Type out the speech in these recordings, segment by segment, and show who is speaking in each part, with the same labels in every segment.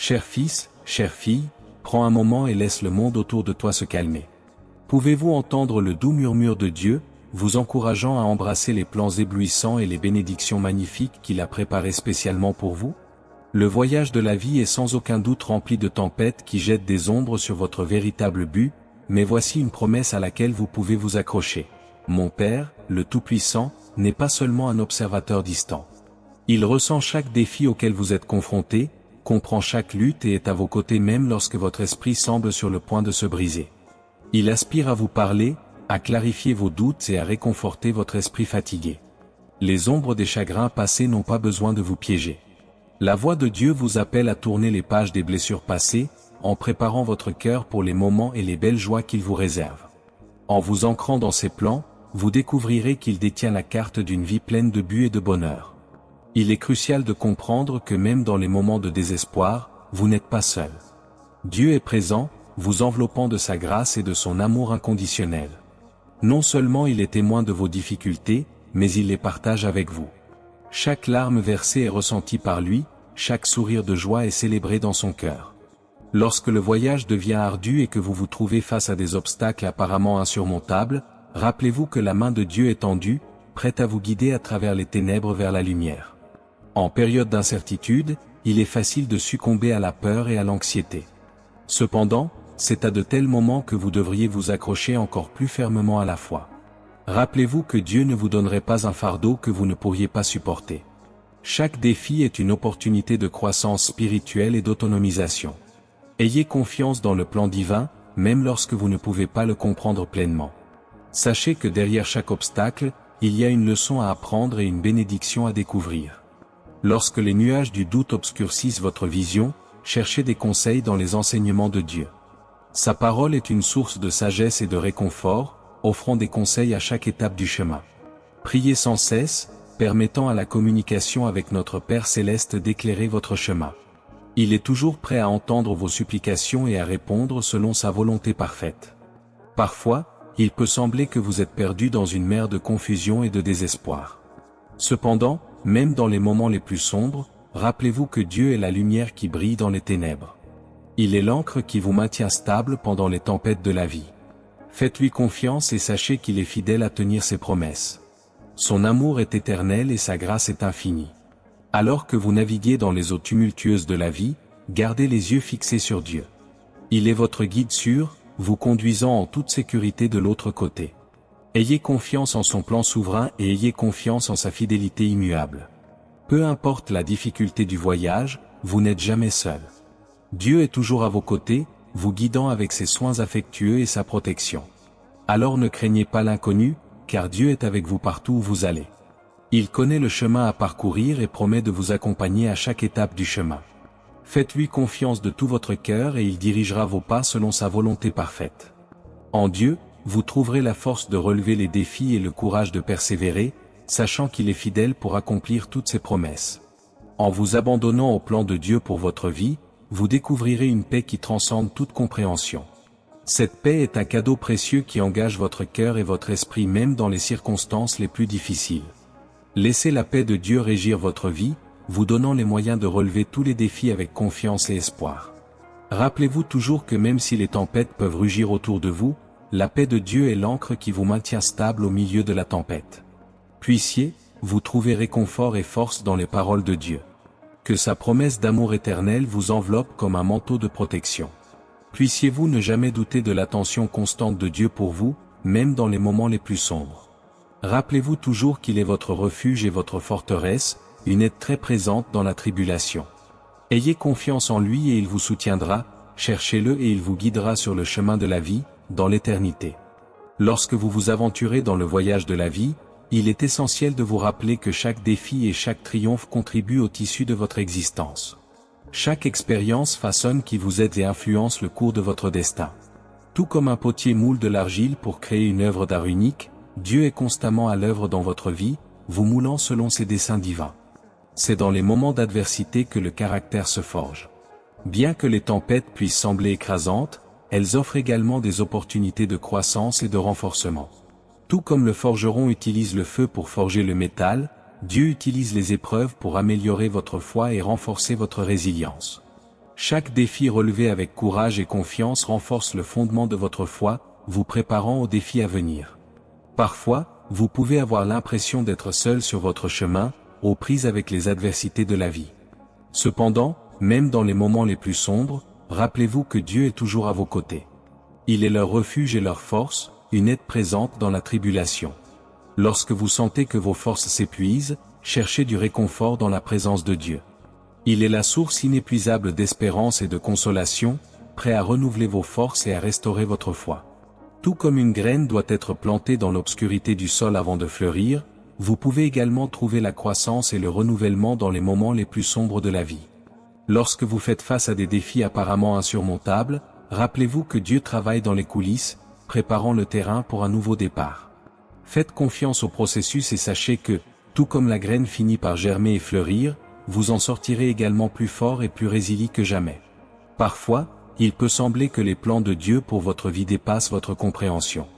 Speaker 1: Cher fils, chère fille, prends un moment et laisse le monde autour de toi se calmer. Pouvez-vous entendre le doux murmure de Dieu, vous encourageant à embrasser les plans éblouissants et les bénédictions magnifiques qu'il a préparées spécialement pour vous? Le voyage de la vie est sans aucun doute rempli de tempêtes qui jettent des ombres sur votre véritable but, mais voici une promesse à laquelle vous pouvez vous accrocher. Mon Père, le Tout-Puissant, n'est pas seulement un observateur distant. Il ressent chaque défi auquel vous êtes confronté, comprend chaque lutte et est à vos côtés même lorsque votre esprit semble sur le point de se briser. Il aspire à vous parler, à clarifier vos doutes et à réconforter votre esprit fatigué. Les ombres des chagrins passés n'ont pas besoin de vous piéger. La voix de Dieu vous appelle à tourner les pages des blessures passées, en préparant votre cœur pour les moments et les belles joies qu'il vous réserve. En vous ancrant dans ses plans, vous découvrirez qu'il détient la carte d'une vie pleine de but et de bonheur. Il est crucial de comprendre que même dans les moments de désespoir, vous n'êtes pas seul. Dieu est présent, vous enveloppant de sa grâce et de son amour inconditionnel. Non seulement il est témoin de vos difficultés, mais il les partage avec vous. Chaque larme versée est ressentie par lui, chaque sourire de joie est célébré dans son cœur. Lorsque le voyage devient ardu et que vous vous trouvez face à des obstacles apparemment insurmontables, rappelez-vous que la main de Dieu est tendue, prête à vous guider à travers les ténèbres vers la lumière. En période d'incertitude, il est facile de succomber à la peur et à l'anxiété. Cependant, c'est à de tels moments que vous devriez vous accrocher encore plus fermement à la foi. Rappelez-vous que Dieu ne vous donnerait pas un fardeau que vous ne pourriez pas supporter. Chaque défi est une opportunité de croissance spirituelle et d'autonomisation. Ayez confiance dans le plan divin, même lorsque vous ne pouvez pas le comprendre pleinement. Sachez que derrière chaque obstacle, il y a une leçon à apprendre et une bénédiction à découvrir. Lorsque les nuages du doute obscurcissent votre vision, cherchez des conseils dans les enseignements de Dieu. Sa parole est une source de sagesse et de réconfort, offrant des conseils à chaque étape du chemin. Priez sans cesse, permettant à la communication avec notre Père Céleste d'éclairer votre chemin. Il est toujours prêt à entendre vos supplications et à répondre selon sa volonté parfaite. Parfois, il peut sembler que vous êtes perdu dans une mer de confusion et de désespoir. Cependant, même dans les moments les plus sombres, rappelez-vous que Dieu est la lumière qui brille dans les ténèbres. Il est l'ancre qui vous maintient stable pendant les tempêtes de la vie. Faites-lui confiance et sachez qu'il est fidèle à tenir ses promesses. Son amour est éternel et sa grâce est infinie. Alors que vous naviguez dans les eaux tumultueuses de la vie, gardez les yeux fixés sur Dieu. Il est votre guide sûr, vous conduisant en toute sécurité de l'autre côté. Ayez confiance en son plan souverain et ayez confiance en sa fidélité immuable. Peu importe la difficulté du voyage, vous n'êtes jamais seul. Dieu est toujours à vos côtés, vous guidant avec ses soins affectueux et sa protection. Alors ne craignez pas l'inconnu, car Dieu est avec vous partout où vous allez. Il connaît le chemin à parcourir et promet de vous accompagner à chaque étape du chemin. Faites-lui confiance de tout votre cœur et il dirigera vos pas selon sa volonté parfaite. En Dieu, vous trouverez la force de relever les défis et le courage de persévérer, sachant qu'il est fidèle pour accomplir toutes ses promesses. En vous abandonnant au plan de Dieu pour votre vie, vous découvrirez une paix qui transcende toute compréhension. Cette paix est un cadeau précieux qui engage votre cœur et votre esprit même dans les circonstances les plus difficiles. Laissez la paix de Dieu régir votre vie, vous donnant les moyens de relever tous les défis avec confiance et espoir. Rappelez-vous toujours que même si les tempêtes peuvent rugir autour de vous, la paix de Dieu est l'ancre qui vous maintient stable au milieu de la tempête. Puissiez-vous trouver réconfort et force dans les paroles de Dieu. Que sa promesse d'amour éternel vous enveloppe comme un manteau de protection. Puissiez-vous ne jamais douter de l'attention constante de Dieu pour vous, même dans les moments les plus sombres. Rappelez-vous toujours qu'il est votre refuge et votre forteresse, une aide très présente dans la tribulation. Ayez confiance en lui et il vous soutiendra, cherchez-le et il vous guidera sur le chemin de la vie, dans l'éternité. Lorsque vous vous aventurez dans le voyage de la vie, il est essentiel de vous rappeler que chaque défi et chaque triomphe contribuent au tissu de votre existence. Chaque expérience façonne qui vous êtes et influence le cours de votre destin. Tout comme un potier moule de l'argile pour créer une œuvre d'art unique, Dieu est constamment à l'œuvre dans votre vie, vous moulant selon ses desseins divins. C'est dans les moments d'adversité que le caractère se forge. Bien que les tempêtes puissent sembler écrasantes, elles offrent également des opportunités de croissance et de renforcement. Tout comme le forgeron utilise le feu pour forger le métal, Dieu utilise les épreuves pour améliorer votre foi et renforcer votre résilience. Chaque défi relevé avec courage et confiance renforce le fondement de votre foi, vous préparant aux défis à venir. Parfois, vous pouvez avoir l'impression d'être seul sur votre chemin, aux prises avec les adversités de la vie. Cependant, même dans les moments les plus sombres, rappelez-vous que Dieu est toujours à vos côtés. Il est leur refuge et leur force, une aide présente dans la tribulation. Lorsque vous sentez que vos forces s'épuisent, cherchez du réconfort dans la présence de Dieu. Il est la source inépuisable d'espérance et de consolation, prêt à renouveler vos forces et à restaurer votre foi. Tout comme une graine doit être plantée dans l'obscurité du sol avant de fleurir, vous pouvez également trouver la croissance et le renouvellement dans les moments les plus sombres de la vie. Lorsque vous faites face à des défis apparemment insurmontables, rappelez-vous que Dieu travaille dans les coulisses, préparant le terrain pour un nouveau départ. Faites confiance au processus et sachez que, tout comme la graine finit par germer et fleurir, vous en sortirez également plus fort et plus résilient que jamais. Parfois, il peut sembler que les plans de Dieu pour votre vie dépassent votre compréhension.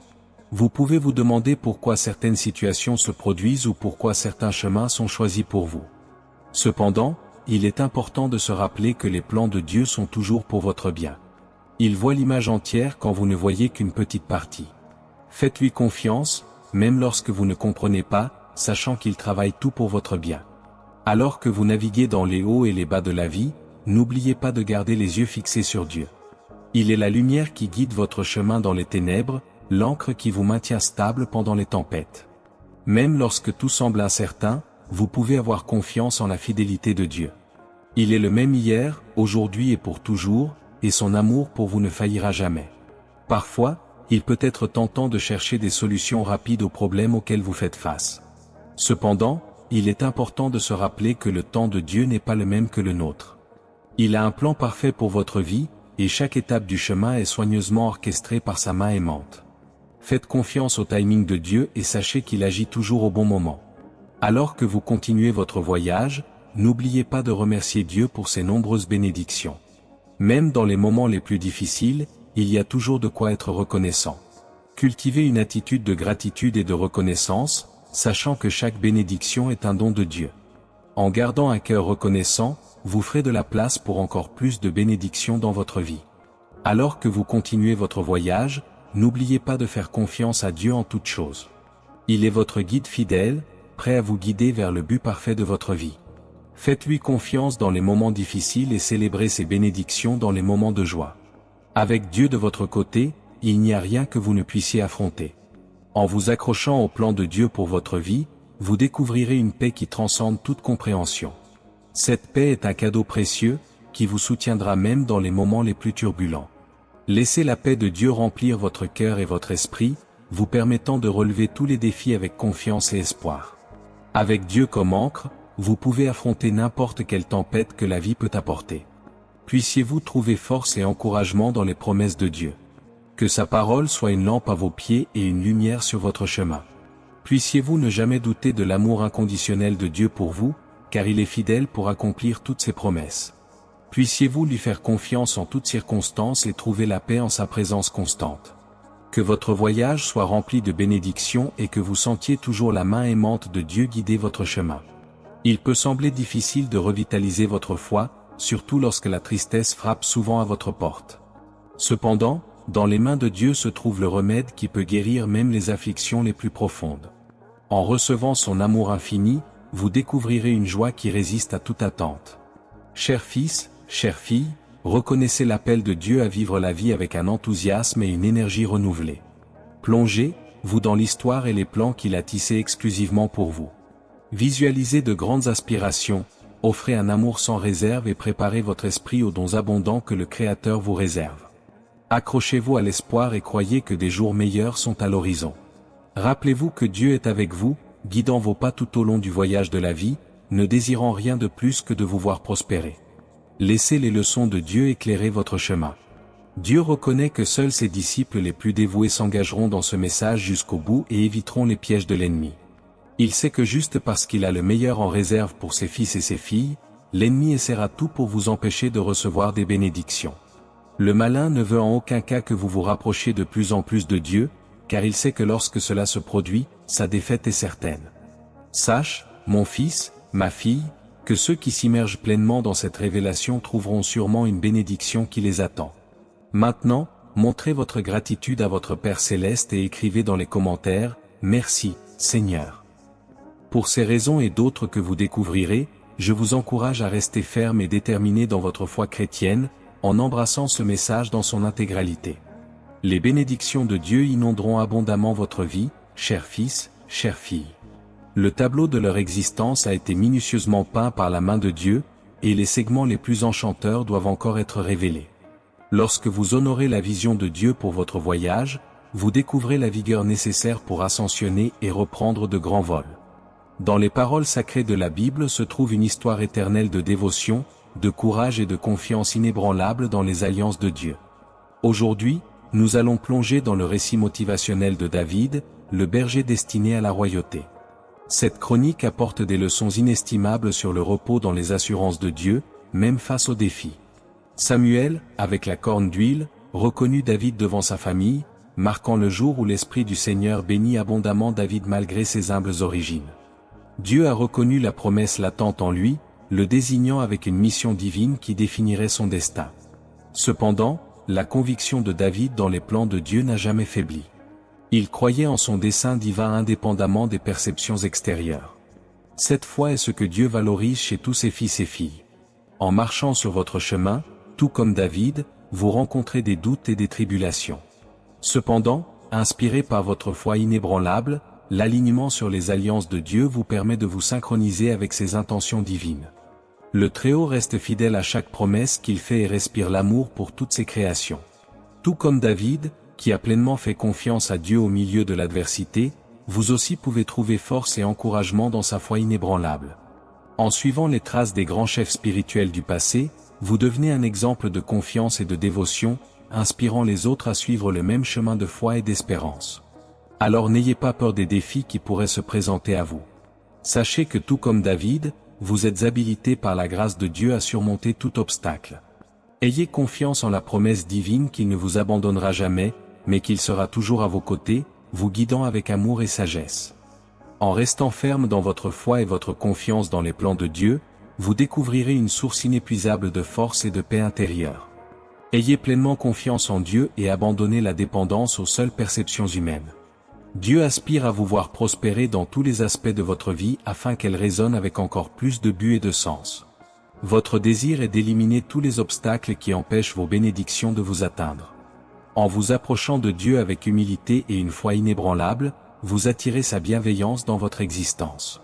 Speaker 1: Vous pouvez vous demander pourquoi certaines situations se produisent ou pourquoi certains chemins sont choisis pour vous. Cependant, il est important de se rappeler que les plans de Dieu sont toujours pour votre bien. Il voit l'image entière quand vous ne voyez qu'une petite partie. Faites-lui confiance, même lorsque vous ne comprenez pas, sachant qu'il travaille tout pour votre bien. Alors que vous naviguez dans les hauts et les bas de la vie, n'oubliez pas de garder les yeux fixés sur Dieu. Il est la lumière qui guide votre chemin dans les ténèbres, l'ancre qui vous maintient stable pendant les tempêtes. Même lorsque tout semble incertain, vous pouvez avoir confiance en la fidélité de Dieu. Il est le même hier, aujourd'hui et pour toujours, et son amour pour vous ne faillira jamais. Parfois, il peut être tentant de chercher des solutions rapides aux problèmes auxquels vous faites face. Cependant, il est important de se rappeler que le temps de Dieu n'est pas le même que le nôtre. Il a un plan parfait pour votre vie, et chaque étape du chemin est soigneusement orchestrée par sa main aimante. Faites confiance au timing de Dieu et sachez qu'il agit toujours au bon moment. Alors que vous continuez votre voyage, n'oubliez pas de remercier Dieu pour ses nombreuses bénédictions. Même dans les moments les plus difficiles, il y a toujours de quoi être reconnaissant. Cultivez une attitude de gratitude et de reconnaissance, sachant que chaque bénédiction est un don de Dieu. En gardant un cœur reconnaissant, vous ferez de la place pour encore plus de bénédictions dans votre vie. Alors que vous continuez votre voyage, n'oubliez pas de faire confiance à Dieu en toutes choses. Il est votre guide fidèle, prêt à vous guider vers le but parfait de votre vie. Faites-lui confiance dans les moments difficiles et célébrez ses bénédictions dans les moments de joie. Avec Dieu de votre côté, il n'y a rien que vous ne puissiez affronter. En vous accrochant au plan de Dieu pour votre vie, vous découvrirez une paix qui transcende toute compréhension. Cette paix est un cadeau précieux, qui vous soutiendra même dans les moments les plus turbulents. Laissez la paix de Dieu remplir votre cœur et votre esprit, vous permettant de relever tous les défis avec confiance et espoir. Avec Dieu comme ancre, vous pouvez affronter n'importe quelle tempête que la vie peut apporter. Puissiez-vous trouver force et encouragement dans les promesses de Dieu. Que sa parole soit une lampe à vos pieds et une lumière sur votre chemin. Puissiez-vous ne jamais douter de l'amour inconditionnel de Dieu pour vous, car il est fidèle pour accomplir toutes ses promesses. Puissiez-vous lui faire confiance en toutes circonstances et trouver la paix en sa présence constante. Que votre voyage soit rempli de bénédictions et que vous sentiez toujours la main aimante de Dieu guider votre chemin. Il peut sembler difficile de revitaliser votre foi, surtout lorsque la tristesse frappe souvent à votre porte. Cependant, dans les mains de Dieu se trouve le remède qui peut guérir même les afflictions les plus profondes. En recevant son amour infini, vous découvrirez une joie qui résiste à toute attente. Chers fils, chères filles, reconnaissez l'appel de Dieu à vivre la vie avec un enthousiasme et une énergie renouvelée. Plongez, vous dans l'histoire et les plans qu'il a tissés exclusivement pour vous. Visualisez de grandes aspirations, offrez un amour sans réserve et préparez votre esprit aux dons abondants que le Créateur vous réserve. Accrochez-vous à l'espoir et croyez que des jours meilleurs sont à l'horizon. Rappelez-vous que Dieu est avec vous, guidant vos pas tout au long du voyage de la vie, ne désirant rien de plus que de vous voir prospérer. Laissez les leçons de Dieu éclairer votre chemin. Dieu reconnaît que seuls ses disciples les plus dévoués s'engageront dans ce message jusqu'au bout et éviteront les pièges de l'ennemi. Il sait que juste parce qu'il a le meilleur en réserve pour ses fils et ses filles, l'ennemi essaiera tout pour vous empêcher de recevoir des bénédictions. Le malin ne veut en aucun cas que vous vous rapprochiez de plus en plus de Dieu, car il sait que lorsque cela se produit, sa défaite est certaine. Sache, mon fils, ma fille, que ceux qui s'immergent pleinement dans cette révélation trouveront sûrement une bénédiction qui les attend. Maintenant, montrez votre gratitude à votre Père Céleste et écrivez dans les commentaires « Merci, Seigneur ». Pour ces raisons et d'autres que vous découvrirez, je vous encourage à rester ferme et déterminé dans votre foi chrétienne, en embrassant ce message dans son intégralité. Les bénédictions de Dieu inonderont abondamment votre vie, chers fils, chères filles. Le tableau de leur existence a été minutieusement peint par la main de Dieu, et les segments les plus enchanteurs doivent encore être révélés. Lorsque vous honorez la vision de Dieu pour votre voyage, vous découvrez la vigueur nécessaire pour ascensionner et reprendre de grands vols. Dans les paroles sacrées de la Bible se trouve une histoire éternelle de dévotion, de courage et de confiance inébranlable dans les alliances de Dieu. Aujourd'hui, nous allons plonger dans le récit motivationnel de David, le berger destiné à la royauté. Cette chronique apporte des leçons inestimables sur le repos dans les assurances de Dieu, même face aux défis. Samuel, avec la corne d'huile, reconnut David devant sa famille, marquant le jour où l'Esprit du Seigneur bénit abondamment David malgré ses humbles origines. Dieu a reconnu la promesse latente en lui, le désignant avec une mission divine qui définirait son destin. Cependant, la conviction de David dans les plans de Dieu n'a jamais faibli. Il croyait en son dessein divin indépendamment des perceptions extérieures. Cette foi est ce que Dieu valorise chez tous ses fils et filles. En marchant sur votre chemin, tout comme David, vous rencontrez des doutes et des tribulations. Cependant, inspiré par votre foi inébranlable, l'alignement sur les alliances de Dieu vous permet de vous synchroniser avec ses intentions divines. Le Très-Haut reste fidèle à chaque promesse qu'il fait et respire l'amour pour toutes ses créations. Tout comme David, qui a pleinement fait confiance à Dieu au milieu de l'adversité, vous aussi pouvez trouver force et encouragement dans sa foi inébranlable. En suivant les traces des grands chefs spirituels du passé, vous devenez un exemple de confiance et de dévotion, inspirant les autres à suivre le même chemin de foi et d'espérance. Alors n'ayez pas peur des défis qui pourraient se présenter à vous. Sachez que tout comme David, vous êtes habilité par la grâce de Dieu à surmonter tout obstacle. Ayez confiance en la promesse divine qu'il ne vous abandonnera jamais, mais qu'il sera toujours à vos côtés, vous guidant avec amour et sagesse. En restant ferme dans votre foi et votre confiance dans les plans de Dieu, vous découvrirez une source inépuisable de force et de paix intérieure. Ayez pleinement confiance en Dieu et abandonnez la dépendance aux seules perceptions humaines. Dieu aspire à vous voir prospérer dans tous les aspects de votre vie afin qu'elle résonne avec encore plus de but et de sens. Votre désir est d'éliminer tous les obstacles qui empêchent vos bénédictions de vous atteindre. En vous approchant de Dieu avec humilité et une foi inébranlable, vous attirez sa bienveillance dans votre existence.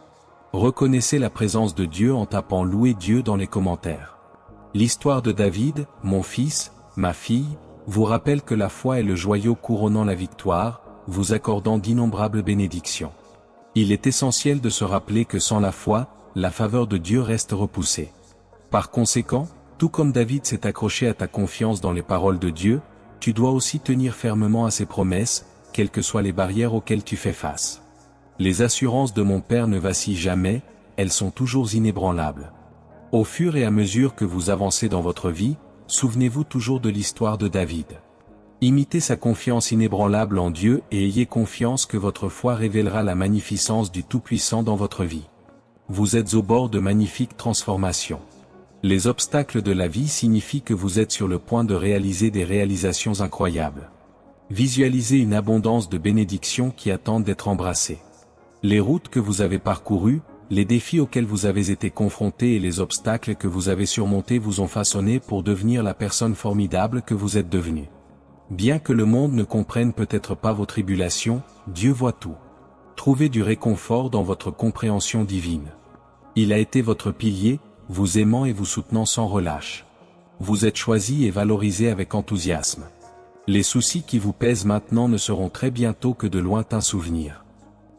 Speaker 1: Reconnaissez la présence de Dieu en tapant « Louer Dieu » dans les commentaires. L'histoire de David, mon fils, ma fille, vous rappelle que la foi est le joyau couronnant la victoire, vous accordant d'innombrables bénédictions. Il est essentiel de se rappeler que sans la foi, la faveur de Dieu reste repoussée. Par conséquent, tout comme David s'est accroché à ta confiance dans les paroles de Dieu, tu dois aussi tenir fermement à ses promesses, quelles que soient les barrières auxquelles tu fais face. Les assurances de mon Père ne vacillent jamais, elles sont toujours inébranlables. Au fur et à mesure que vous avancez dans votre vie, souvenez-vous toujours de l'histoire de David. Imitez sa confiance inébranlable en Dieu et ayez confiance que votre foi révélera la magnificence du Tout-Puissant dans votre vie. Vous êtes au bord de magnifiques transformations. Les obstacles de la vie signifient que vous êtes sur le point de réaliser des réalisations incroyables. Visualisez une abondance de bénédictions qui attendent d'être embrassées. Les routes que vous avez parcourues, les défis auxquels vous avez été confrontés et les obstacles que vous avez surmontés vous ont façonné pour devenir la personne formidable que vous êtes devenue. Bien que le monde ne comprenne peut-être pas vos tribulations, Dieu voit tout. Trouvez du réconfort dans votre compréhension divine. Il a été votre pilier, vous aimant et vous soutenant sans relâche. Vous êtes choisi et valorisé avec enthousiasme. Les soucis qui vous pèsent maintenant ne seront très bientôt que de lointains souvenirs.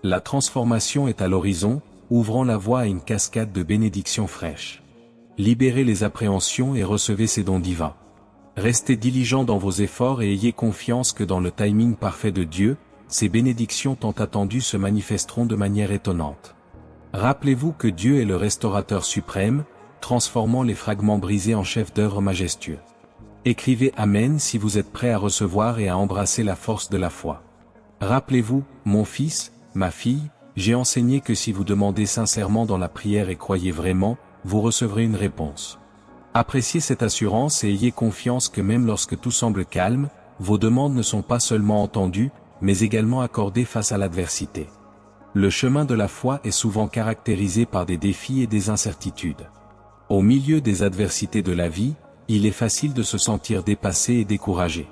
Speaker 1: La transformation est à l'horizon, ouvrant la voie à une cascade de bénédictions fraîches. Libérez les appréhensions et recevez ces dons divins. Restez diligents dans vos efforts et ayez confiance que dans le timing parfait de Dieu, ces bénédictions tant attendues se manifesteront de manière étonnante. Rappelez-vous que Dieu est le restaurateur suprême, transformant les fragments brisés en chefs-d'œuvre majestueux. Écrivez Amen si vous êtes prêt à recevoir et à embrasser la force de la foi. Rappelez-vous, mon fils, ma fille, j'ai enseigné que si vous demandez sincèrement dans la prière et croyez vraiment, vous recevrez une réponse. Appréciez cette assurance et ayez confiance que même lorsque tout semble calme, vos demandes ne sont pas seulement entendues, mais également accordées face à l'adversité. Le chemin de la foi est souvent caractérisé par des défis et des incertitudes. Au milieu des adversités de la vie, il est facile de se sentir dépassé et découragé.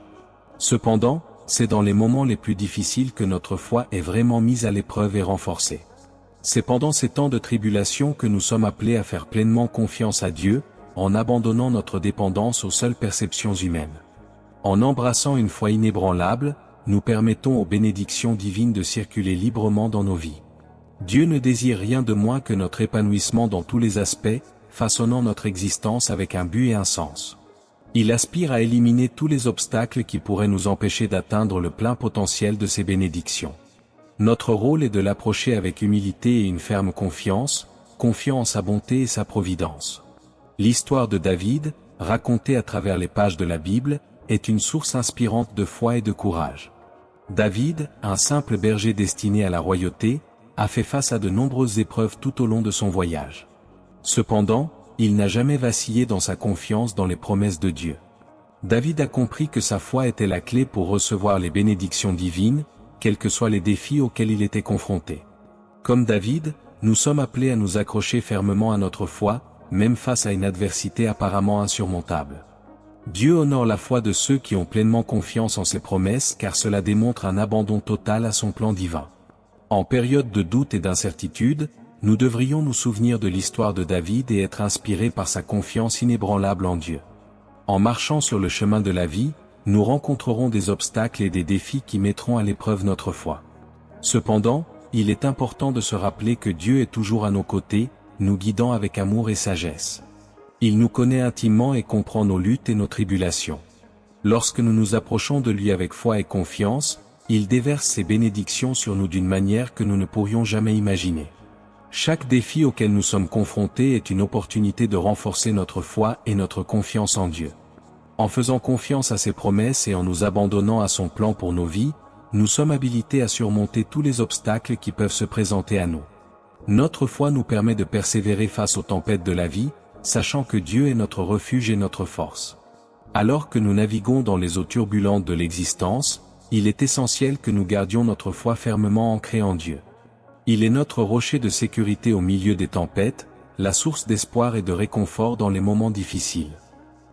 Speaker 1: Cependant, c'est dans les moments les plus difficiles que notre foi est vraiment mise à l'épreuve et renforcée. C'est pendant ces temps de tribulation que nous sommes appelés à faire pleinement confiance à Dieu, en abandonnant notre dépendance aux seules perceptions humaines. En embrassant une foi inébranlable, nous permettons aux bénédictions divines de circuler librement dans nos vies. Dieu ne désire rien de moins que notre épanouissement dans tous les aspects, façonnant notre existence avec un but et un sens. Il aspire à éliminer tous les obstacles qui pourraient nous empêcher d'atteindre le plein potentiel de ses bénédictions. Notre rôle est de l'approcher avec humilité et une ferme confiance, confiant en sa bonté et sa providence. L'histoire de David, racontée à travers les pages de la Bible, est une source inspirante de foi et de courage. David, un simple berger destiné à la royauté, a fait face à de nombreuses épreuves tout au long de son voyage. Cependant, il n'a jamais vacillé dans sa confiance dans les promesses de Dieu. David a compris que sa foi était la clé pour recevoir les bénédictions divines, quels que soient les défis auxquels il était confronté. Comme David, nous sommes appelés à nous accrocher fermement à notre foi, même face à une adversité apparemment insurmontable. Dieu honore la foi de ceux qui ont pleinement confiance en ses promesses car cela démontre un abandon total à son plan divin. En période de doute et d'incertitude, nous devrions nous souvenir de l'histoire de David et être inspirés par sa confiance inébranlable en Dieu. En marchant sur le chemin de la vie, nous rencontrerons des obstacles et des défis qui mettront à l'épreuve notre foi. Cependant, il est important de se rappeler que Dieu est toujours à nos côtés, nous guidant avec amour et sagesse. Il nous connaît intimement et comprend nos luttes et nos tribulations. Lorsque nous nous approchons de lui avec foi et confiance, il déverse ses bénédictions sur nous d'une manière que nous ne pourrions jamais imaginer. Chaque défi auquel nous sommes confrontés est une opportunité de renforcer notre foi et notre confiance en Dieu. En faisant confiance à ses promesses et en nous abandonnant à son plan pour nos vies, nous sommes habilités à surmonter tous les obstacles qui peuvent se présenter à nous. Notre foi nous permet de persévérer face aux tempêtes de la vie, sachant que Dieu est notre refuge et notre force. Alors que nous naviguons dans les eaux turbulentes de l'existence, il est essentiel que nous gardions notre foi fermement ancrée en Dieu. Il est notre rocher de sécurité au milieu des tempêtes, la source d'espoir et de réconfort dans les moments difficiles.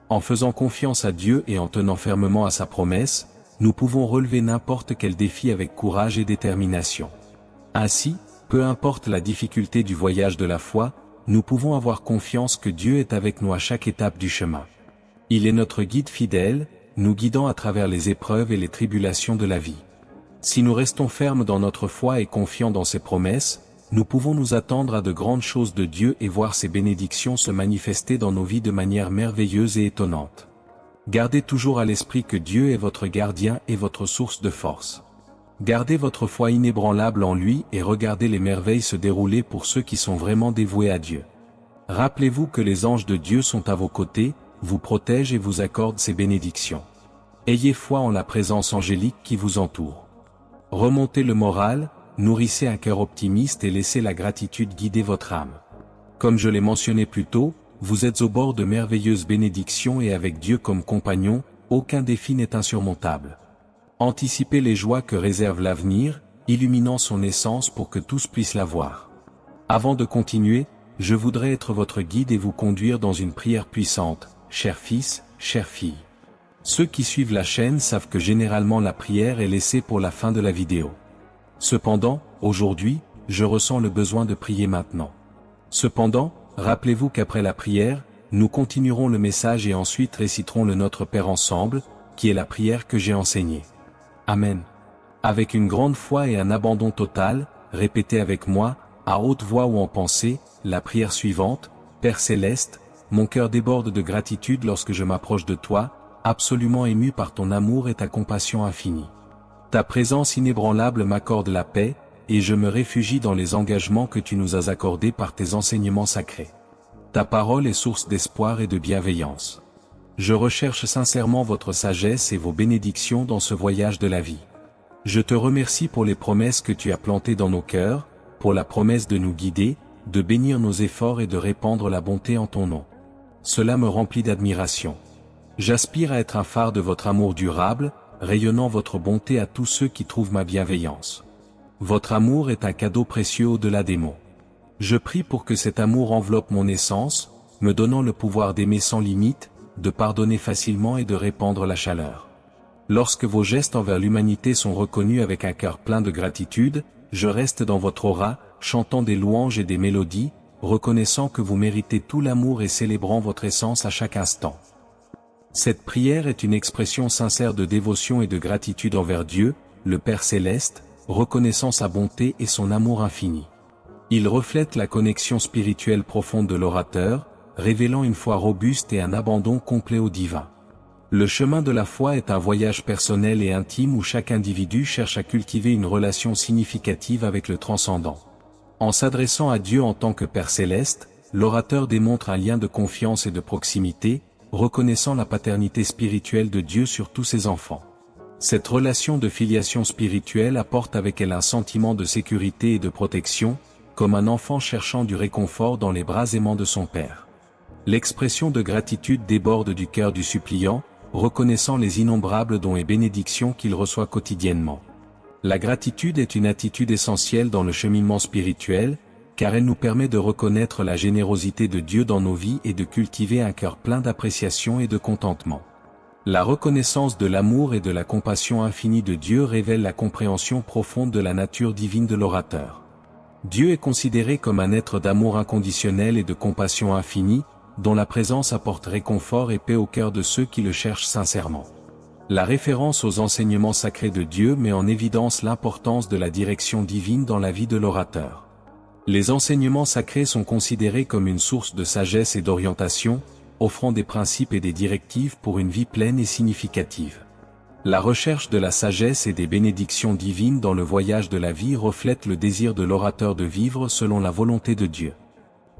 Speaker 1: En faisant confiance à Dieu et en tenant fermement à sa promesse, nous pouvons relever n'importe quel défi avec courage et détermination. Ainsi, peu importe la difficulté du voyage de la foi, nous pouvons avoir confiance que Dieu est avec nous à chaque étape du chemin. Il est notre guide fidèle, nous guidant à travers les épreuves et les tribulations de la vie. Si nous restons fermes dans notre foi et confiants dans ses promesses, nous pouvons nous attendre à de grandes choses de Dieu et voir ses bénédictions se manifester dans nos vies de manière merveilleuse et étonnante. Gardez toujours à l'esprit que Dieu est votre gardien et votre source de force. Gardez votre foi inébranlable en lui et regardez les merveilles se dérouler pour ceux qui sont vraiment dévoués à Dieu. Rappelez-vous que les anges de Dieu sont à vos côtés, vous protègent et vous accordent ses bénédictions. Ayez foi en la présence angélique qui vous entoure. Remontez le moral, nourrissez un cœur optimiste et laissez la gratitude guider votre âme. Comme je l'ai mentionné plus tôt, vous êtes au bord de merveilleuses bénédictions et avec Dieu comme compagnon, aucun défi n'est insurmontable. Anticipez les joies que réserve l'avenir, illuminant son essence pour que tous puissent la voir. Avant de continuer, je voudrais être votre guide et vous conduire dans une prière puissante, chers fils, chères filles. Ceux qui suivent la chaîne savent que généralement la prière est laissée pour la fin de la vidéo. Cependant, aujourd'hui, je ressens le besoin de prier maintenant. Cependant, rappelez-vous qu'après la prière, nous continuerons le message et ensuite réciterons le Notre Père ensemble, qui est la prière que j'ai enseignée. Amen. Avec une grande foi et un abandon total, répétez avec moi, à haute voix ou en pensée, la prière suivante: Père céleste, mon cœur déborde de gratitude lorsque je m'approche de toi, absolument ému par ton amour et ta compassion infinie. Ta présence inébranlable m'accorde la paix, et je me réfugie dans les engagements que tu nous as accordés par tes enseignements sacrés. Ta parole est source d'espoir et de bienveillance. Je recherche sincèrement votre sagesse et vos bénédictions dans ce voyage de la vie. Je te remercie pour les promesses que tu as plantées dans nos cœurs, pour la promesse de nous guider, de bénir nos efforts et de répandre la bonté en ton nom. Cela me remplit d'admiration. J'aspire à être un phare de votre amour durable, rayonnant votre bonté à tous ceux qui trouvent ma bienveillance. Votre amour est un cadeau précieux au-delà des mots. Je prie pour que cet amour enveloppe mon essence, me donnant le pouvoir d'aimer sans limite, de pardonner facilement et de répandre la chaleur. Lorsque vos gestes envers l'humanité sont reconnus avec un cœur plein de gratitude, je reste dans votre aura, chantant des louanges et des mélodies, reconnaissant que vous méritez tout l'amour et célébrant votre essence à chaque instant. Cette prière est une expression sincère de dévotion et de gratitude envers Dieu, le Père Céleste, reconnaissant sa bonté et son amour infini. Il reflète la connexion spirituelle profonde de l'orateur, révélant une foi robuste et un abandon complet au divin. Le chemin de la foi est un voyage personnel et intime où chaque individu cherche à cultiver une relation significative avec le transcendant. En s'adressant à Dieu en tant que Père Céleste, l'orateur démontre un lien de confiance et de proximité, reconnaissant la paternité spirituelle de Dieu sur tous ses enfants. Cette relation de filiation spirituelle apporte avec elle un sentiment de sécurité et de protection, comme un enfant cherchant du réconfort dans les bras aimants de son Père. L'expression de gratitude déborde du cœur du suppliant, reconnaissant les innombrables dons et bénédictions qu'il reçoit quotidiennement. La gratitude est une attitude essentielle dans le cheminement spirituel, car elle nous permet de reconnaître la générosité de Dieu dans nos vies et de cultiver un cœur plein d'appréciation et de contentement. La reconnaissance de l'amour et de la compassion infinie de Dieu révèle la compréhension profonde de la nature divine de l'orateur. Dieu est considéré comme un être d'amour inconditionnel et de compassion infinie, dont la présence apporte réconfort et paix au cœur de ceux qui le cherchent sincèrement. La référence aux enseignements sacrés de Dieu met en évidence l'importance de la direction divine dans la vie de l'orateur. Les enseignements sacrés sont considérés comme une source de sagesse et d'orientation, offrant des principes et des directives pour une vie pleine et significative. La recherche de la sagesse et des bénédictions divines dans le voyage de la vie reflète le désir de l'orateur de vivre selon la volonté de Dieu.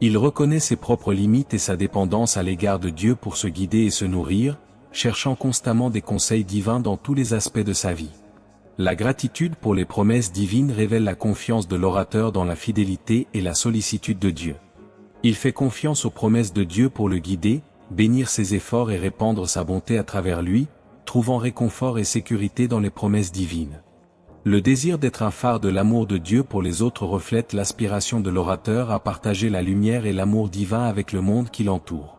Speaker 1: Il reconnaît ses propres limites et sa dépendance à l'égard de Dieu pour se guider et se nourrir, cherchant constamment des conseils divins dans tous les aspects de sa vie. La gratitude pour les promesses divines révèle la confiance de l'orateur dans la fidélité et la sollicitude de Dieu. Il fait confiance aux promesses de Dieu pour le guider, bénir ses efforts et répandre sa bonté à travers lui, trouvant réconfort et sécurité dans les promesses divines. Le désir d'être un phare de l'amour de Dieu pour les autres reflète l'aspiration de l'orateur à partager la lumière et l'amour divin avec le monde qui l'entoure.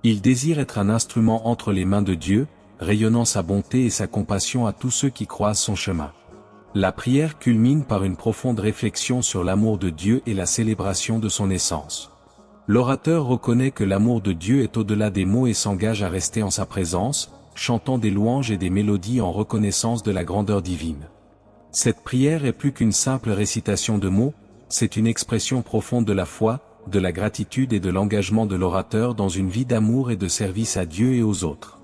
Speaker 1: Il désire être un instrument entre les mains de Dieu, rayonnant sa bonté et sa compassion à tous ceux qui croisent son chemin. La prière culmine par une profonde réflexion sur l'amour de Dieu et la célébration de son essence. L'orateur reconnaît que l'amour de Dieu est au-delà des mots et s'engage à rester en sa présence, chantant des louanges et des mélodies en reconnaissance de la grandeur divine. Cette prière est plus qu'une simple récitation de mots, c'est une expression profonde de la foi, de la gratitude et de l'engagement de l'orateur dans une vie d'amour et de service à Dieu et aux autres.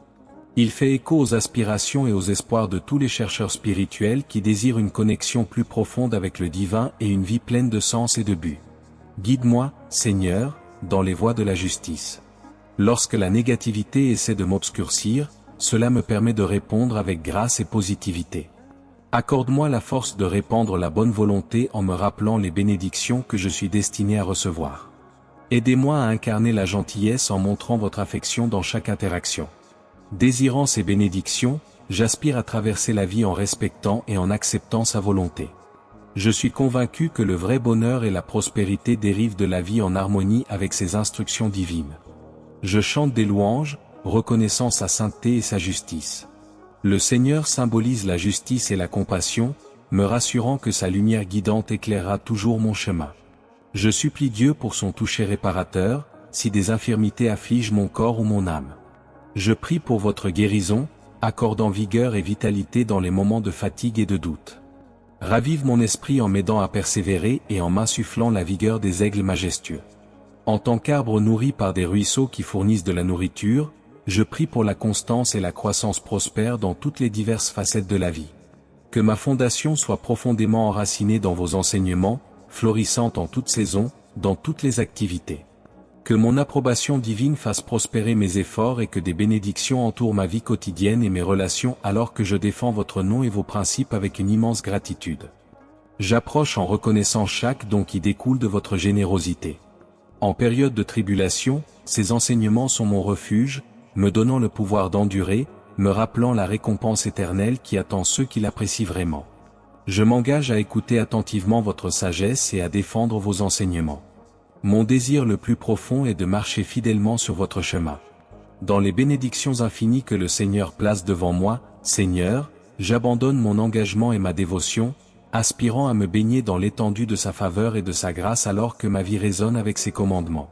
Speaker 1: Il fait écho aux aspirations et aux espoirs de tous les chercheurs spirituels qui désirent une connexion plus profonde avec le divin et une vie pleine de sens et de but. Guide-moi, Seigneur, dans les voies de la justice. Lorsque la négativité essaie de m'obscurcir, cela me permet de répondre avec grâce et positivité. Accorde-moi la force de répandre la bonne volonté en me rappelant les bénédictions que je suis destiné à recevoir. Aidez-moi à incarner la gentillesse en montrant votre affection dans chaque interaction. Désirant ces bénédictions, j'aspire à traverser la vie en respectant et en acceptant sa volonté. Je suis convaincu que le vrai bonheur et la prospérité dérivent de la vie en harmonie avec ses instructions divines. Je chante des louanges, reconnaissant sa sainteté et sa justice. Le Seigneur symbolise la justice et la compassion, me rassurant que sa lumière guidante éclairera toujours mon chemin. Je supplie Dieu pour son toucher réparateur, si des infirmités affligent mon corps ou mon âme. Je prie pour votre guérison, accordant vigueur et vitalité dans les moments de fatigue et de doute. Ravive mon esprit en m'aidant à persévérer et en m'insufflant la vigueur des aigles majestueux. En tant qu'arbre nourri par des ruisseaux qui fournissent de la nourriture, je prie pour la constance et la croissance prospère dans toutes les diverses facettes de la vie. Que ma fondation soit profondément enracinée dans vos enseignements, florissante en toute saison, dans toutes les activités. Que mon approbation divine fasse prospérer mes efforts et que des bénédictions entourent ma vie quotidienne et mes relations alors que je défends votre nom et vos principes avec une immense gratitude. J'approche en reconnaissant chaque don qui découle de votre générosité. En période de tribulation, ces enseignements sont mon refuge, me donnant le pouvoir d'endurer, me rappelant la récompense éternelle qui attend ceux qui l'apprécient vraiment. Je m'engage à écouter attentivement votre sagesse et à défendre vos enseignements. Mon désir le plus profond est de marcher fidèlement sur votre chemin. Dans les bénédictions infinies que le Seigneur place devant moi, Seigneur, j'abandonne mon engagement et ma dévotion, aspirant à me baigner dans l'étendue de sa faveur et de sa grâce alors que ma vie résonne avec ses commandements.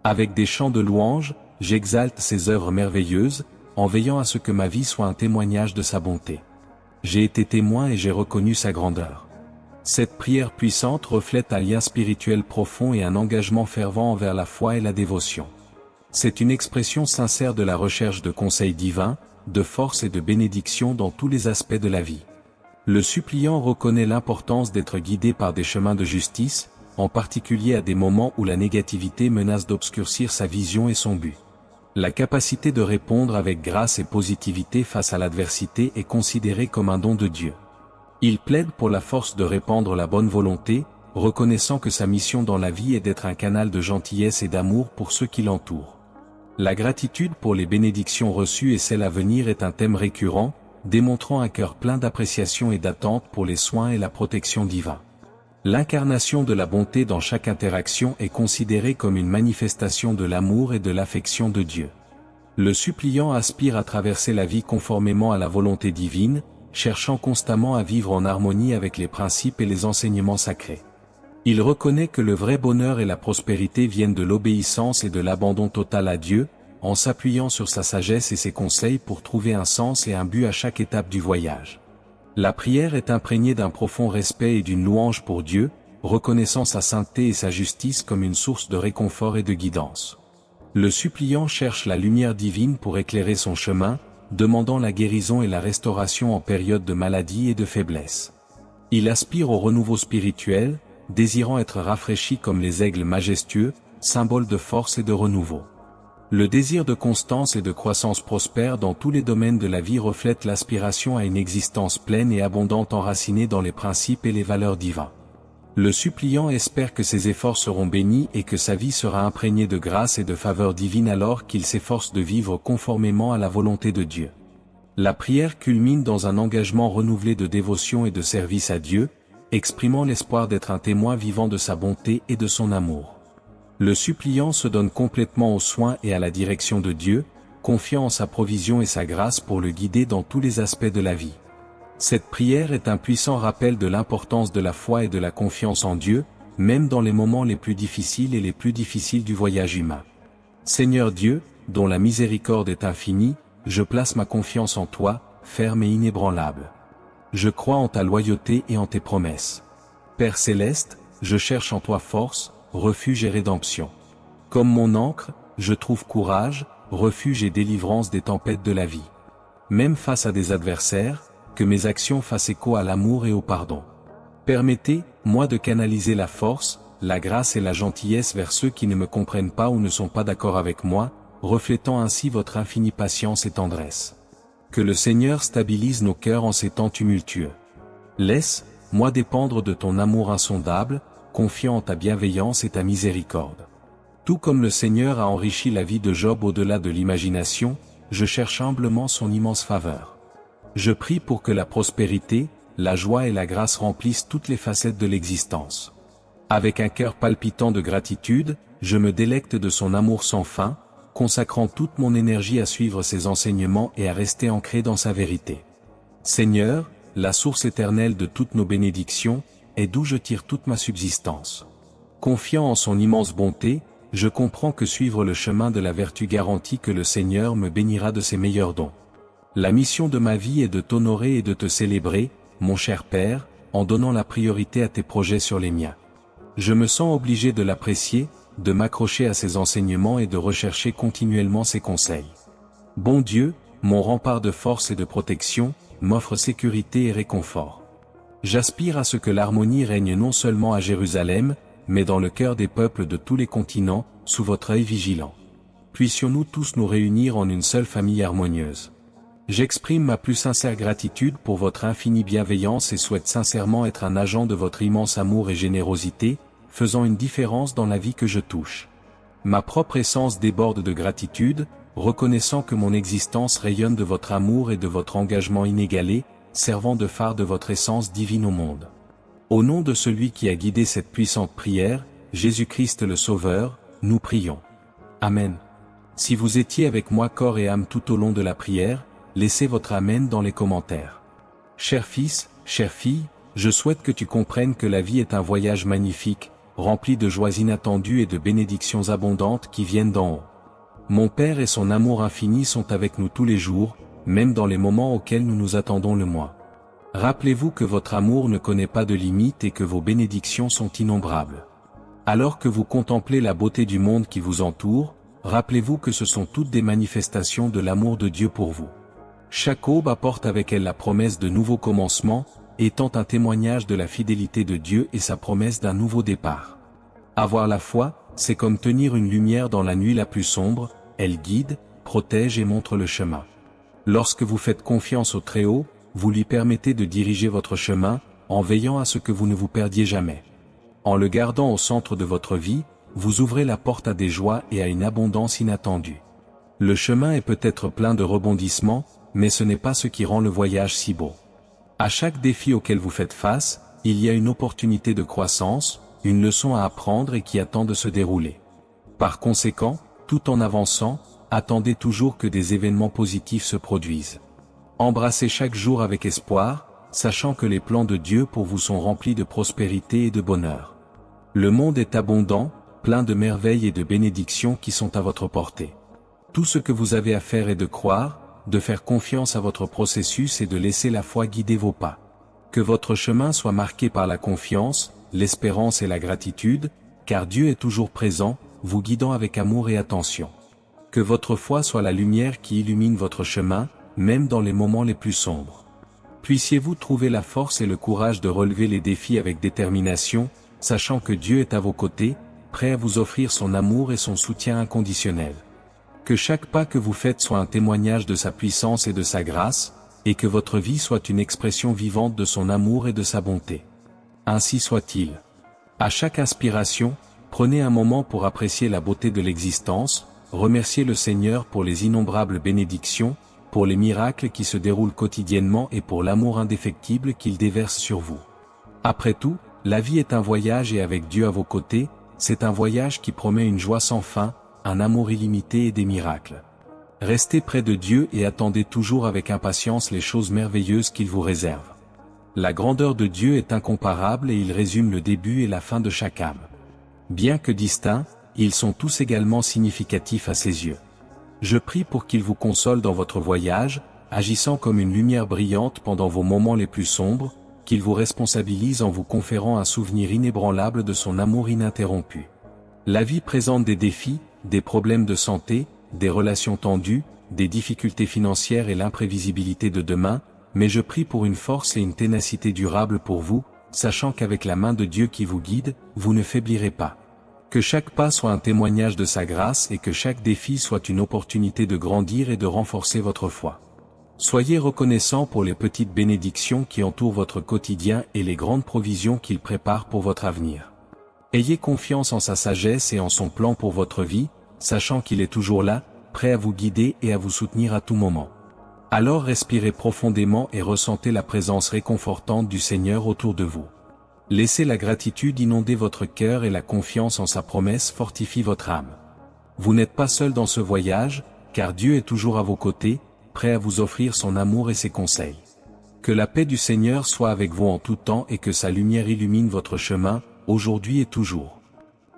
Speaker 1: Avec des chants de louange, j'exalte ses œuvres merveilleuses, en veillant à ce que ma vie soit un témoignage de sa bonté. J'ai été témoin et j'ai reconnu sa grandeur. Cette prière puissante reflète un lien spirituel profond et un engagement fervent envers la foi et la dévotion. C'est une expression sincère de la recherche de conseils divins, de force et de bénédiction dans tous les aspects de la vie. Le suppliant reconnaît l'importance d'être guidé par des chemins de justice, en particulier à des moments où la négativité menace d'obscurcir sa vision et son but. La capacité de répondre avec grâce et positivité face à l'adversité est considérée comme un don de Dieu. Il plaide pour la force de répandre la bonne volonté, reconnaissant que sa mission dans la vie est d'être un canal de gentillesse et d'amour pour ceux qui l'entourent. La gratitude pour les bénédictions reçues et celles à venir est un thème récurrent, démontrant un cœur plein d'appréciation et d'attente pour les soins et la protection divins. L'incarnation de la bonté dans chaque interaction est considérée comme une manifestation de l'amour et de l'affection de Dieu. Le suppliant aspire à traverser la vie conformément à la volonté divine, cherchant constamment à vivre en harmonie avec les principes et les enseignements sacrés. Il reconnaît que le vrai bonheur et la prospérité viennent de l'obéissance et de l'abandon total à Dieu, en s'appuyant sur sa sagesse et ses conseils pour trouver un sens et un but à chaque étape du voyage. La prière est imprégnée d'un profond respect et d'une louange pour Dieu, reconnaissant sa sainteté et sa justice comme une source de réconfort et de guidance. Le suppliant cherche la lumière divine pour éclairer son chemin, demandant la guérison et la restauration en période de maladie et de faiblesse. Il aspire au renouveau spirituel, désirant être rafraîchi comme les aigles majestueux, symbole de force et de renouveau. Le désir de constance et de croissance prospère dans tous les domaines de la vie reflète l'aspiration à une existence pleine et abondante enracinée dans les principes et les valeurs divins. Le suppliant espère que ses efforts seront bénis et que sa vie sera imprégnée de grâce et de faveur divine alors qu'il s'efforce de vivre conformément à la volonté de Dieu. La prière culmine dans un engagement renouvelé de dévotion et de service à Dieu, exprimant l'espoir d'être un témoin vivant de sa bonté et de son amour. Le suppliant se donne complètement aux soins et à la direction de Dieu, confiant en sa provision et sa grâce pour le guider dans tous les aspects de la vie. Cette prière est un puissant rappel de l'importance de la foi et de la confiance en Dieu, même dans les moments les plus difficiles et les plus difficiles du voyage humain. Seigneur Dieu, dont la miséricorde est infinie, je place ma confiance en toi, ferme et inébranlable. Je crois en ta loyauté et en tes promesses. Père céleste, je cherche en toi force, refuge et rédemption. Comme mon ancre, je trouve courage, refuge et délivrance des tempêtes de la vie. Même face à des adversaires, que mes actions fassent écho à l'amour et au pardon. Permettez, moi de canaliser la force, la grâce et la gentillesse vers ceux qui ne me comprennent pas ou ne sont pas d'accord avec moi, reflétant ainsi votre infinie patience et tendresse. Que le Seigneur stabilise nos cœurs en ces temps tumultueux. Laisse, moi dépendre de ton amour insondable, confiant en ta bienveillance et ta miséricorde. Tout comme le Seigneur a enrichi la vie de Job au-delà de l'imagination, je cherche humblement son immense faveur. Je prie pour que la prospérité, la joie et la grâce remplissent toutes les facettes de l'existence. Avec un cœur palpitant de gratitude, je me délecte de son amour sans fin, consacrant toute mon énergie à suivre ses enseignements et à rester ancré dans sa vérité. Seigneur, la source éternelle de toutes nos bénédictions, est d'où je tire toute ma subsistance. Confiant en son immense bonté, je comprends que suivre le chemin de la vertu garantit que le Seigneur me bénira de ses meilleurs dons. La mission de ma vie est de t'honorer et de te célébrer, mon cher Père, en donnant la priorité à tes projets sur les miens. Je me sens obligé de l'apprécier, de m'accrocher à ses enseignements et de rechercher continuellement ses conseils. Bon Dieu, mon rempart de force et de protection, m'offre sécurité et réconfort. J'aspire à ce que l'harmonie règne non seulement à Jérusalem, mais dans le cœur des peuples de tous les continents, sous votre œil vigilant. Puissions-nous tous nous réunir en une seule famille harmonieuse. J'exprime ma plus sincère gratitude pour votre infinie bienveillance et souhaite sincèrement être un agent de votre immense amour et générosité, faisant une différence dans la vie que je touche. Ma propre essence déborde de gratitude, reconnaissant que mon existence rayonne de votre amour et de votre engagement inégalé, servant de phare de votre essence divine au monde. Au nom de celui qui a guidé cette puissante prière, Jésus-Christ le Sauveur, nous prions. Amen. Si vous étiez avec moi corps et âme tout au long de la prière, laissez votre Amen dans les commentaires. Cher fils, chère fille, je souhaite que tu comprennes que la vie est un voyage magnifique, rempli de joies inattendues et de bénédictions abondantes qui viennent d'en haut. Mon Père et son amour infini sont avec nous tous les jours, même dans les moments auxquels nous nous attendons le moins. Rappelez-vous que votre amour ne connaît pas de limites et que vos bénédictions sont innombrables. Alors que vous contemplez la beauté du monde qui vous entoure, rappelez-vous que ce sont toutes des manifestations de l'amour de Dieu pour vous. Chaque aube apporte avec elle la promesse de nouveaux commencements, étant un témoignage de la fidélité de Dieu et sa promesse d'un nouveau départ. Avoir la foi, c'est comme tenir une lumière dans la nuit la plus sombre, elle guide, protège et montre le chemin. Lorsque vous faites confiance au Très-Haut, vous lui permettez de diriger votre chemin, en veillant à ce que vous ne vous perdiez jamais. En le gardant au centre de votre vie, vous ouvrez la porte à des joies et à une abondance inattendue. Le chemin est peut-être plein de rebondissements, mais ce n'est pas ce qui rend le voyage si beau. À chaque défi auquel vous faites face, il y a une opportunité de croissance, une leçon à apprendre et qui attend de se dérouler. Par conséquent, tout en avançant, attendez toujours que des événements positifs se produisent. Embrassez chaque jour avec espoir, sachant que les plans de Dieu pour vous sont remplis de prospérité et de bonheur. Le monde est abondant, plein de merveilles et de bénédictions qui sont à votre portée. Tout ce que vous avez à faire est de croire, de faire confiance à votre processus et de laisser la foi guider vos pas. Que votre chemin soit marqué par la confiance, l'espérance et la gratitude, car Dieu est toujours présent, vous guidant avec amour et attention. Que votre foi soit la lumière qui illumine votre chemin, même dans les moments les plus sombres. Puissiez-vous trouver la force et le courage de relever les défis avec détermination, sachant que Dieu est à vos côtés, prêt à vous offrir son amour et son soutien inconditionnel. Que chaque pas que vous faites soit un témoignage de sa puissance et de sa grâce, et que votre vie soit une expression vivante de son amour et de sa bonté. Ainsi soit-il. À chaque inspiration, prenez un moment pour apprécier la beauté de l'existence, remercier le Seigneur pour les innombrables bénédictions, pour les miracles qui se déroulent quotidiennement et pour l'amour indéfectible qu'il déverse sur vous. Après tout, la vie est un voyage et avec Dieu à vos côtés, c'est un voyage qui promet une joie sans fin, un amour illimité et des miracles. Restez près de Dieu et attendez toujours avec impatience les choses merveilleuses qu'il vous réserve. La grandeur de Dieu est incomparable et il résume le début et la fin de chaque âme. Bien que distincts, ils sont tous également significatifs à ses yeux. Je prie pour qu'il vous console dans votre voyage, agissant comme une lumière brillante pendant vos moments les plus sombres, qu'il vous responsabilise en vous conférant un souvenir inébranlable de son amour ininterrompu. La vie présente des défis, des problèmes de santé, des relations tendues, des difficultés financières et l'imprévisibilité de demain, mais je prie pour une force et une ténacité durable pour vous, sachant qu'avec la main de Dieu qui vous guide, vous ne faiblirez pas. Que chaque pas soit un témoignage de sa grâce et que chaque défi soit une opportunité de grandir et de renforcer votre foi. Soyez reconnaissants pour les petites bénédictions qui entourent votre quotidien et les grandes provisions qu'il prépare pour votre avenir. Ayez confiance en sa sagesse et en son plan pour votre vie, sachant qu'il est toujours là, prêt à vous guider et à vous soutenir à tout moment. Alors respirez profondément et ressentez la présence réconfortante du Seigneur autour de vous. Laissez la gratitude inonder votre cœur et la confiance en sa promesse fortifie votre âme. Vous n'êtes pas seul dans ce voyage, car Dieu est toujours à vos côtés, prêt à vous offrir son amour et ses conseils. Que la paix du Seigneur soit avec vous en tout temps et que sa lumière illumine votre chemin, aujourd'hui et toujours.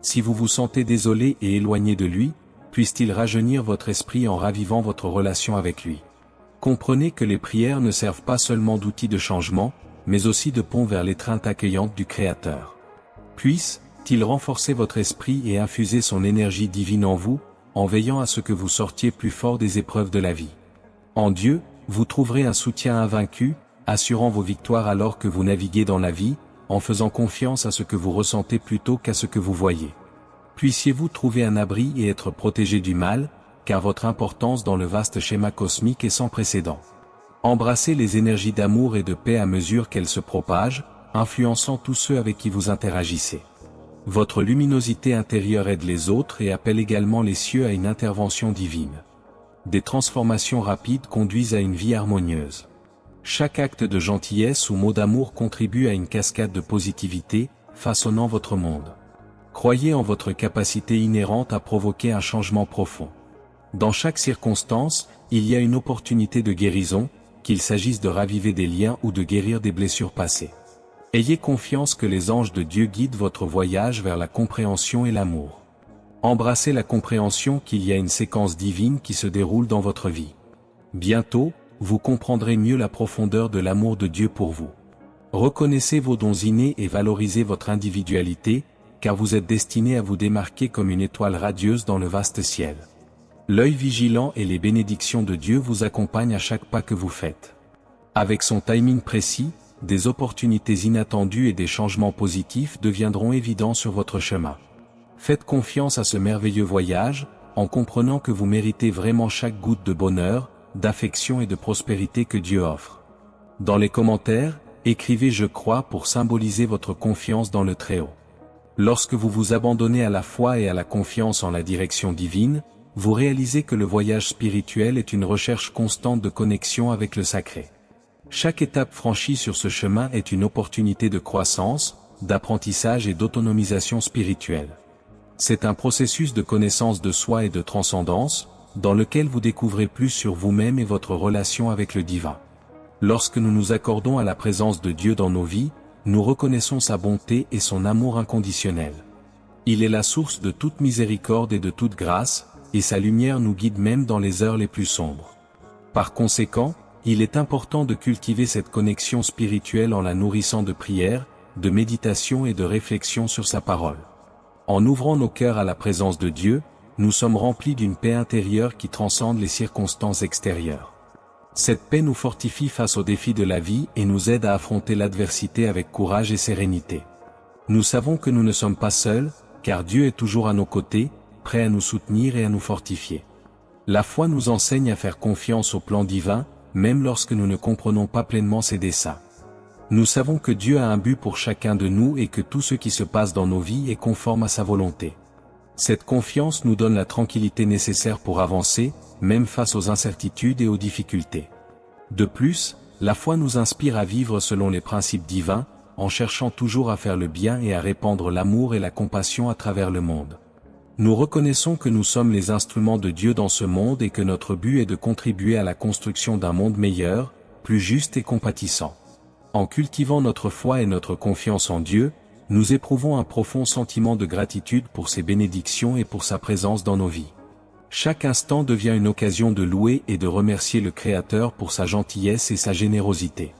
Speaker 1: Si vous vous sentez désolé et éloigné de lui, puisse-t-il rajeunir votre esprit en ravivant votre relation avec lui. Comprenez que les prières ne servent pas seulement d'outils de changement, mais aussi de pont vers l'étreinte accueillante du Créateur. Puisse-t-il renforcer votre esprit et infuser son énergie divine en vous, en veillant à ce que vous sortiez plus fort des épreuves de la vie. En Dieu, vous trouverez un soutien invaincu, assurant vos victoires alors que vous naviguez dans la vie, en faisant confiance à ce que vous ressentez plutôt qu'à ce que vous voyez. Puissiez-vous trouver un abri et être protégé du mal, car votre importance dans le vaste schéma cosmique est sans précédent. Embrassez les énergies d'amour et de paix à mesure qu'elles se propagent, influençant tous ceux avec qui vous interagissez. Votre luminosité intérieure aide les autres et appelle également les cieux à une intervention divine. Des transformations rapides conduisent à une vie harmonieuse. Chaque acte de gentillesse ou mot d'amour contribue à une cascade de positivité, façonnant votre monde. Croyez en votre capacité inhérente à provoquer un changement profond. Dans chaque circonstance, il y a une opportunité de guérison, qu'il s'agisse de raviver des liens ou de guérir des blessures passées. Ayez confiance que les anges de Dieu guident votre voyage vers la compréhension et l'amour. Embrassez la compréhension qu'il y a une séquence divine qui se déroule dans votre vie. Bientôt, vous comprendrez mieux la profondeur de l'amour de Dieu pour vous. Reconnaissez vos dons innés et valorisez votre individualité, car vous êtes destiné à vous démarquer comme une étoile radieuse dans le vaste ciel. L'œil vigilant et les bénédictions de Dieu vous accompagnent à chaque pas que vous faites. Avec son timing précis, des opportunités inattendues et des changements positifs deviendront évidents sur votre chemin. Faites confiance à ce merveilleux voyage, en comprenant que vous méritez vraiment chaque goutte de bonheur, d'affection et de prospérité que Dieu offre. Dans les commentaires, écrivez « Je crois » pour symboliser votre confiance dans le Très-Haut. Lorsque vous vous abandonnez à la foi et à la confiance en la direction divine, vous réalisez que le voyage spirituel est une recherche constante de connexion avec le sacré. Chaque étape franchie sur ce chemin est une opportunité de croissance, d'apprentissage et d'autonomisation spirituelle. C'est un processus de connaissance de soi et de transcendance, dans lequel vous découvrez plus sur vous-même et votre relation avec le divin. Lorsque nous nous accordons à la présence de Dieu dans nos vies, nous reconnaissons sa bonté et son amour inconditionnel. Il est la source de toute miséricorde et de toute grâce, et sa lumière nous guide même dans les heures les plus sombres. Par conséquent, il est important de cultiver cette connexion spirituelle en la nourrissant de prières, de méditation et de réflexion sur sa parole. En ouvrant nos cœurs à la présence de Dieu, nous sommes remplis d'une paix intérieure qui transcende les circonstances extérieures. Cette paix nous fortifie face aux défis de la vie et nous aide à affronter l'adversité avec courage et sérénité. Nous savons que nous ne sommes pas seuls, car Dieu est toujours à nos côtés, prêt à nous soutenir et à nous fortifier. La foi nous enseigne à faire confiance au plan divin, même lorsque nous ne comprenons pas pleinement ses desseins. Nous savons que Dieu a un but pour chacun de nous et que tout ce qui se passe dans nos vies est conforme à sa volonté. Cette confiance nous donne la tranquillité nécessaire pour avancer, même face aux incertitudes et aux difficultés. De plus, la foi nous inspire à vivre selon les principes divins, en cherchant toujours à faire le bien et à répandre l'amour et la compassion à travers le monde. Nous reconnaissons que nous sommes les instruments de Dieu dans ce monde et que notre but est de contribuer à la construction d'un monde meilleur, plus juste et compatissant. En cultivant notre foi et notre confiance en Dieu, nous éprouvons un profond sentiment de gratitude pour ses bénédictions et pour sa présence dans nos vies. Chaque instant devient une occasion de louer et de remercier le Créateur pour sa gentillesse et sa générosité.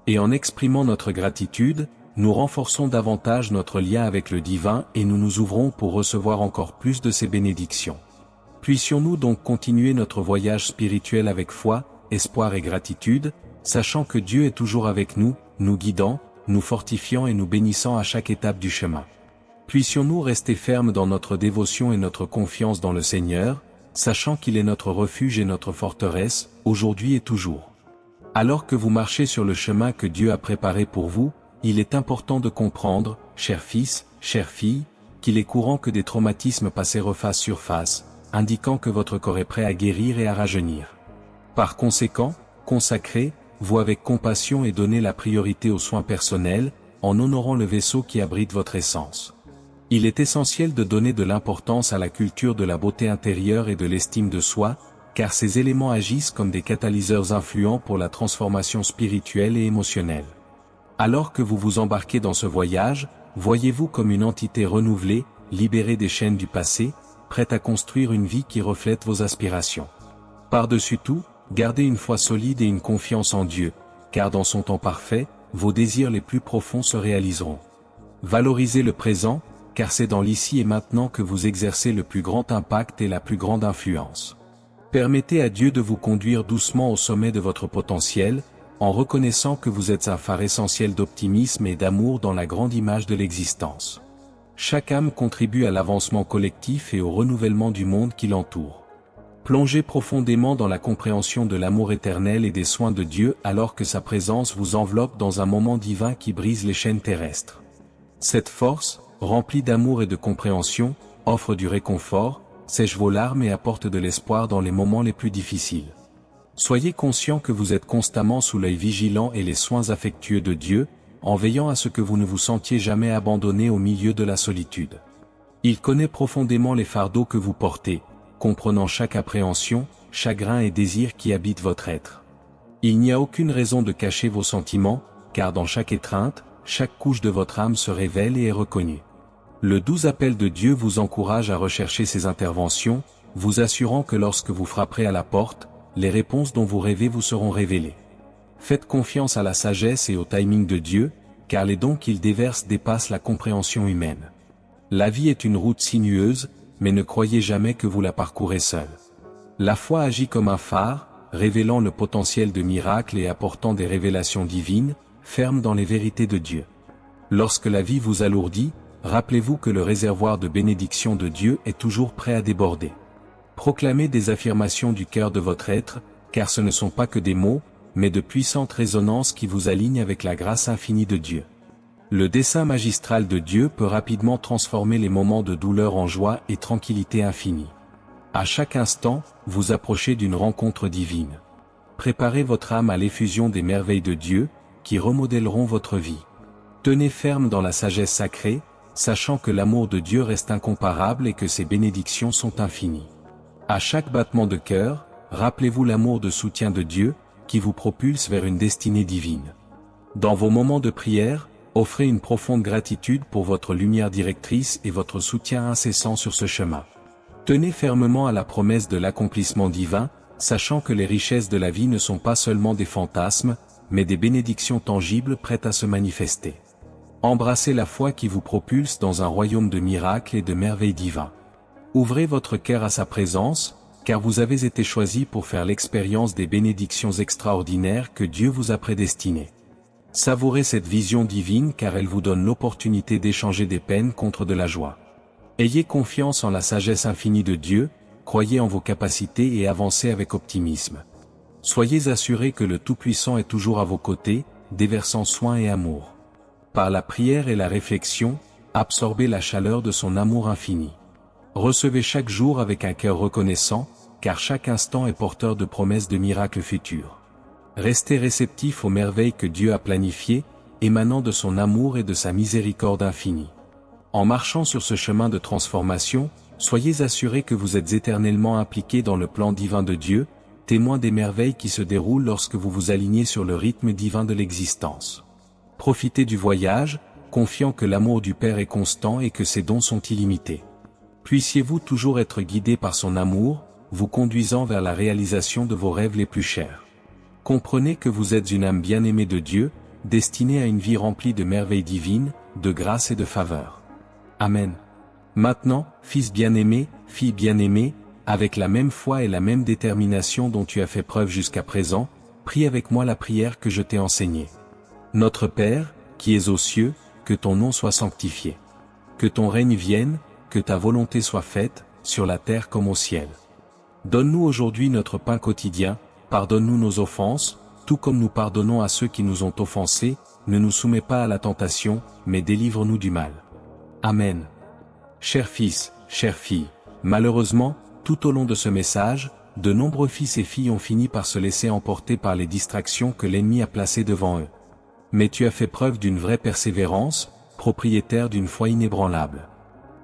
Speaker 1: Et en exprimant notre gratitude, nous renforçons davantage notre lien avec le divin et nous nous ouvrons pour recevoir encore plus de ses bénédictions. Puissions-nous donc continuer notre voyage spirituel avec foi, espoir et gratitude, sachant que Dieu est toujours avec nous, nous guidant, nous fortifiant et nous bénissant à chaque étape du chemin. Puissions-nous rester fermes dans notre dévotion et notre confiance dans le Seigneur, sachant qu'il est notre refuge et notre forteresse, aujourd'hui et toujours. Alors que vous marchez sur le chemin que Dieu a préparé pour vous, il est important de comprendre, chers fils, chères filles, qu'il est courant que des traumatismes passés refassent surface, indiquant que votre corps est prêt à guérir et à rajeunir. Par conséquent, consacrez-vous avec compassion et donnez la priorité aux soins personnels, en honorant le vaisseau qui abrite votre essence. Il est essentiel de donner de l'importance à la culture de la beauté intérieure et de l'estime de soi, car ces éléments agissent comme des catalyseurs influents pour la transformation spirituelle et émotionnelle. Alors que vous vous embarquez dans ce voyage, voyez-vous comme une entité renouvelée, libérée des chaînes du passé, prête à construire une vie qui reflète vos aspirations. Par-dessus tout, gardez une foi solide et une confiance en Dieu, car dans son temps parfait, vos désirs les plus profonds se réaliseront. Valorisez le présent, car c'est dans l'ici et maintenant que vous exercez le plus grand impact et la plus grande influence. Permettez à Dieu de vous conduire doucement au sommet de votre potentiel, en reconnaissant que vous êtes un phare essentiel d'optimisme et d'amour dans la grande image de l'existence. Chaque âme contribue à l'avancement collectif et au renouvellement du monde qui l'entoure. Plongez profondément dans la compréhension de l'amour éternel et des soins de Dieu alors que sa présence vous enveloppe dans un moment divin qui brise les chaînes terrestres. Cette force, remplie d'amour et de compréhension, offre du réconfort, sèche vos larmes et apporte de l'espoir dans les moments les plus difficiles. Soyez conscient que vous êtes constamment sous l'œil vigilant et les soins affectueux de Dieu, en veillant à ce que vous ne vous sentiez jamais abandonné au milieu de la solitude. Il connaît profondément les fardeaux que vous portez, comprenant chaque appréhension, chagrin et désir qui habite votre être. Il n'y a aucune raison de cacher vos sentiments, car dans chaque étreinte, chaque couche de votre âme se révèle et est reconnue. Le doux appel de Dieu vous encourage à rechercher ses interventions, vous assurant que lorsque vous frapperez à la porte, les réponses dont vous rêvez vous seront révélées. Faites confiance à la sagesse et au timing de Dieu, car les dons qu'il déverse dépassent la compréhension humaine. La vie est une route sinueuse, mais ne croyez jamais que vous la parcourez seul. La foi agit comme un phare, révélant le potentiel de miracles et apportant des révélations divines, fermes dans les vérités de Dieu. Lorsque la vie vous alourdit, rappelez-vous que le réservoir de bénédiction de Dieu est toujours prêt à déborder. Proclamez des affirmations du cœur de votre être, car ce ne sont pas que des mots, mais de puissantes résonances qui vous alignent avec la grâce infinie de Dieu. Le dessein magistral de Dieu peut rapidement transformer les moments de douleur en joie et tranquillité infinie. À chaque instant, vous approchez d'une rencontre divine. Préparez votre âme à l'effusion des merveilles de Dieu, qui remodèleront votre vie. Tenez ferme dans la sagesse sacrée, sachant que l'amour de Dieu reste incomparable et que ses bénédictions sont infinies. À chaque battement de cœur, rappelez-vous l'amour de soutien de Dieu, qui vous propulse vers une destinée divine. Dans vos moments de prière, offrez une profonde gratitude pour votre lumière directrice et votre soutien incessant sur ce chemin. Tenez fermement à la promesse de l'accomplissement divin, sachant que les richesses de la vie ne sont pas seulement des fantasmes, mais des bénédictions tangibles prêtes à se manifester. Embrassez la foi qui vous propulse dans un royaume de miracles et de merveilles divins. Ouvrez votre cœur à sa présence, car vous avez été choisi pour faire l'expérience des bénédictions extraordinaires que Dieu vous a prédestinées. Savourez cette vision divine car elle vous donne l'opportunité d'échanger des peines contre de la joie. Ayez confiance en la sagesse infinie de Dieu, croyez en vos capacités et avancez avec optimisme. Soyez assurés que le Tout-Puissant est toujours à vos côtés, déversant soin et amour. Par la prière et la réflexion, absorbez la chaleur de son amour infini. Recevez chaque jour avec un cœur reconnaissant, car chaque instant est porteur de promesses de miracles futurs. Restez réceptifs aux merveilles que Dieu a planifiées, émanant de son amour et de sa miséricorde infinie. En marchant sur ce chemin de transformation, soyez assurés que vous êtes éternellement impliqués dans le plan divin de Dieu, témoins des merveilles qui se déroulent lorsque vous vous alignez sur le rythme divin de l'existence. Profitez du voyage, confiant que l'amour du Père est constant et que ses dons sont illimités. Puissiez-vous toujours être guidés par son amour, vous conduisant vers la réalisation de vos rêves les plus chers. Comprenez que vous êtes une âme bien-aimée de Dieu, destinée à une vie remplie de merveilles divines, de grâce et de faveur. Amen. Maintenant, fils bien-aimé, fille bien-aimée, avec la même foi et la même détermination dont tu as fait preuve jusqu'à présent, prie avec moi la prière que je t'ai enseignée. Notre Père, qui es aux cieux, que ton nom soit sanctifié. Que ton règne vienne, que ta volonté soit faite, sur la terre comme au ciel. Donne-nous aujourd'hui notre pain quotidien, pardonne-nous nos offenses, tout comme nous pardonnons à ceux qui nous ont offensés, ne nous soumets pas à la tentation, mais délivre-nous du mal. Amen. Chers fils, chères filles, malheureusement, tout au long de ce message, de nombreux fils et filles ont fini par se laisser emporter par les distractions que l'ennemi a placées devant eux. Mais tu as fait preuve d'une vraie persévérance, propriétaire d'une foi inébranlable.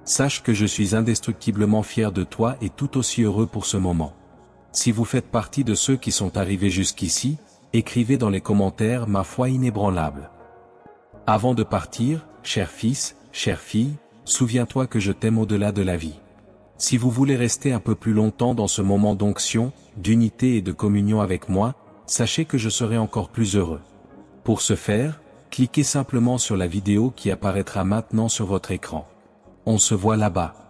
Speaker 1: Sache que je suis indestructiblement fier de toi et tout aussi heureux pour ce moment. Si vous faites partie de ceux qui sont arrivés jusqu'ici, écrivez dans les commentaires ma foi inébranlable. Avant de partir, cher fils, chère fille, souviens-toi que je t'aime au-delà de la vie. Si vous voulez rester un peu plus longtemps dans ce moment d'onction, d'unité et de communion avec moi, sachez que je serai encore plus heureux. Pour ce faire, cliquez simplement sur la vidéo qui apparaîtra maintenant sur votre écran. On se voit là-bas.